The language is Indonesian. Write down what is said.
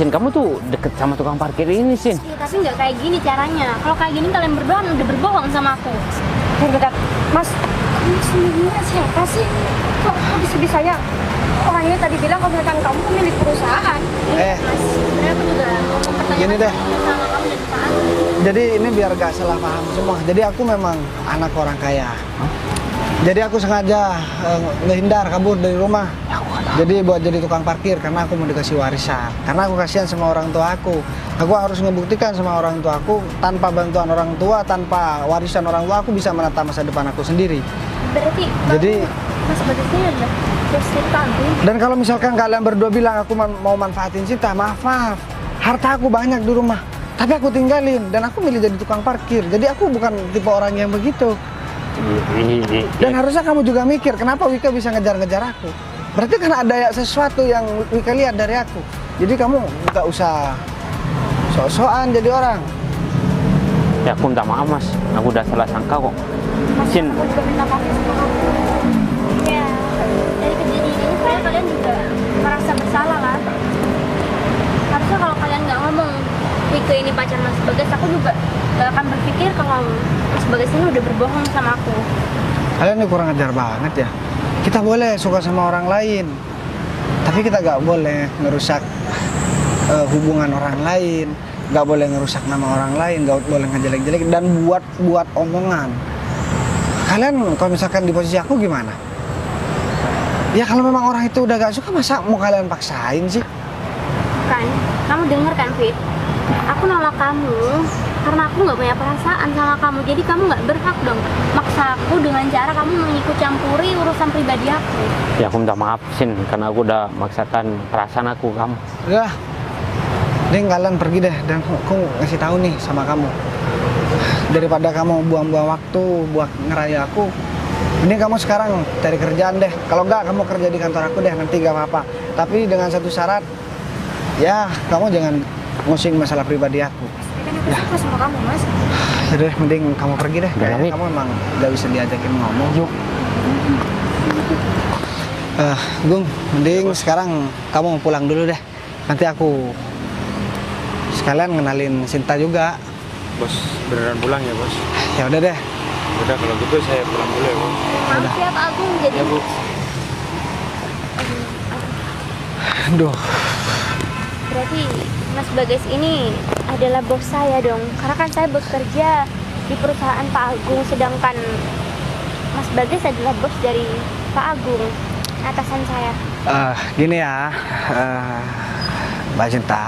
Sin, kamu tuh deket sama tukang parkir ini, Sin. Ya, tapi nggak kayak gini caranya. Kalau kayak gini kalian berdua udah berbohong sama aku. Bentar, Mas, kamu sebenarnya siapa sih? Kok bisa-bisanya orang ini tadi bilang kalau misalkan kamu pemilik perusahaan? Mas, sebenarnya aku juga mau mempertanyakan Gini deh. sama kamu dan Pak Agus. Jadi ini biar gak salah paham semua. Jadi aku memang anak orang kaya. Jadi aku sengaja ngehindar kabur dari rumah. Jadi buat jadi tukang parkir karena aku mau dikasih warisan. Karena aku kasihan sama orang tua aku. Aku harus ngebuktikan sama orang tua aku tanpa bantuan orang tua, tanpa warisan orang tua aku bisa menata masa depan aku sendiri. Berarti Jadi Mas Bagusnya adalah bos Tirta Agung. dan kalau misalkan kalian berdua bilang aku mau manfaatin Cinta, maaf. Harta aku banyak di rumah. Tapi aku tinggalin dan aku milih jadi tukang parkir. Jadi aku bukan tipe orang yang begitu. Dan harusnya kamu juga mikir kenapa Wika bisa ngejar-ngejar aku. Berarti kan ada sesuatu yang Wika lihat dari aku. Jadi kamu gak usah sok-sokan jadi orang. Ya aku minta maaf, Mas. Aku udah salah sangka kok. Mas, Sin, aku juga minta maaf sama kamu. Ya, dari kejadian ini sebenarnya kalian juga merasa bersalah kan? Harusnya kalau kalian nggak ngomong Wika ini pacar Mas Bagas, aku juga gak akan berpikir kalau Mas Bagas ini udah berbohong sama aku. Kalian ini kurang ajar banget ya. Kita boleh suka sama orang lain, tapi kita gak boleh ngerusak hubungan orang lain, gak boleh ngerusak nama orang lain, gak boleh ngejelek-jelek dan buat omongan. Kalian kalau misalkan di posisi aku gimana? Ya kalau memang orang itu udah gak suka, masa mau kalian paksain sih? Kan, kamu denger kan Fit? Aku nolak kamu karena aku nggak punya perasaan sama kamu. Jadi kamu nggak berhak dong maksa aku dengan cara kamu mengikut campuri urusan pribadi aku. ya aku minta maaf, Sin, karena aku udah maksakan perasaan aku kamu. Udah, nih kalian pergi deh dan aku ngasih tahu nih sama kamu. Daripada kamu buang-buang waktu buat ngeraya aku, ini kamu sekarang cari kerjaan deh. Kalau enggak kamu kerja di kantor aku deh, nanti gak apa-apa. Tapi dengan satu syarat, ya kamu jangan ngusik masalah pribadi aku. Kan aku suka sama kamu, Mas. Jadi mending kamu pergi deh. Udah, Kayaknya Wi. kamu emang gak bisa diajakin ngomong. Yuk. Gung, mending sekarang kamu pulang dulu deh. Nanti aku sekalian ngenalin Sinta juga. Bos, beneran pulang ya, Bos? Ya udah deh. Udah kalau gitu saya pulang dulu ya, Bos. Maaf ya Pak Agung, jadi Ya, Bu. Aduh. berarti Mas Bagas ini adalah bos saya dong. Karena kan saya bekerja di perusahaan Pak Agung, sedangkan Mas Bagas adalah bos dari Pak Agung, atasan saya. Gini ya, Mbak Cinta.